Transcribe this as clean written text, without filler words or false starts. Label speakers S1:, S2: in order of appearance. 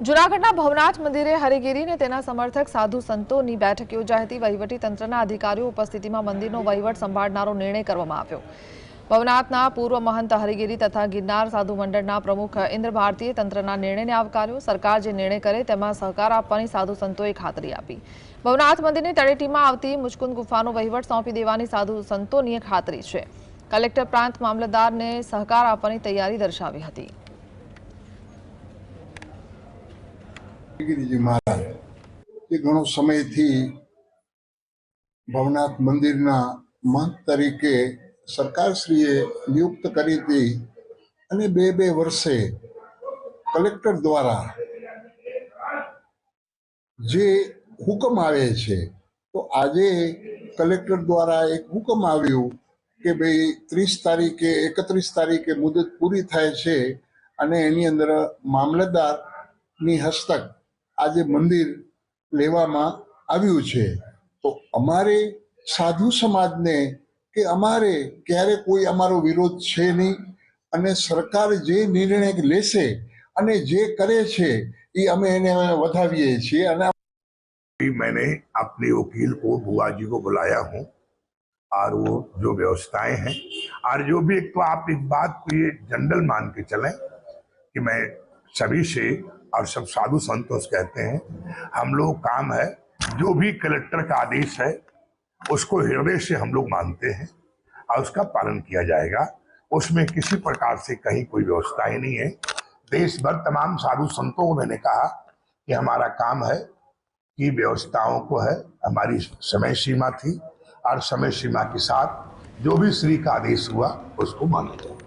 S1: જૂનાગઢના ભવનાથ મંદિરે હરિગીરી ને તેના સમર્થક સાધુ સંતોની બેઠક યોજાઈ હતી। વહીવટી તંત્રના અધિકારીઓ ઉપસ્થિતિમાં મંદિરનો વહીવટ સંભાળનારો નિર્ણય કરવામાં આવ્યો। ભવનાથના પૂર્વ મહંત હરિગીરી તથા ગિરનાર સાધુ મંડળના પ્રમુખ ઇન્દ્ર ભારતીએ તંત્રના નિર્ણયને આવકાર્યો। સરકાર જે નિર્ણય કરે તેમાં સહકાર આપવાની સાધુ સંતોએ ખાતરી આપી। ભવનાથ મંદિરની તળેટીમાં આવતી મુચકુંદ ગુફાનો વહીવટ સોંપી દેવાની સાધુ સંતોની ખાતરી છે। કલેક્ટર પ્રાંત મામલતદારને સહકાર આપવાની તૈયારી દર્શાવી હતી।
S2: गिरिजी महाराज ये घणो समय थी भवनाथ मंदिरना महंत तरीके सरकारश्रीए नियुक्त करी थी अने बे वर्षे कलेक्टर द्वारा जे हुकम आवे छे तो आजे कलेक्टर द्वारा एक हुकम आव्यो के भाई 30 तारीखे 31 तारीखे मुदत पूरी थाय छे अने एनी अंदर मामलतदार नी हस्तक आज मंदिर लेवामां आव्युं छे। तो अमारे साधु समाज ने के अमारे क्यारे कोई अमारो विरोध छे नहीं अने सरकार जे निर्णय लेशे अने जे करे छे ई अमे एने वधावीए छीए। अने
S3: मैंने अपने वकील को बुआ जी को बुलाया हूँ और वो जो व्यवस्थाएं हैं और जो भी एक तो आप एक बात को ये जनरल मान के चलें कि मैं सभी से और सब साधु संतों से कहते हैं, हम लोग काम है जो भी कलेक्टर का आदेश है उसको हृदय से हम लोग मानते हैं और उसका पालन किया जाएगा। उसमें किसी प्रकार से कहीं कोई व्यवस्थाएं नहीं है। देश भर तमाम साधु संतों को मैंने कहा कि हमारा काम है कि व्यवस्थाओं को है, हमारी समय सीमा थी और समय सीमा के साथ जो भी श्री का आदेश हुआ उसको माना जाए।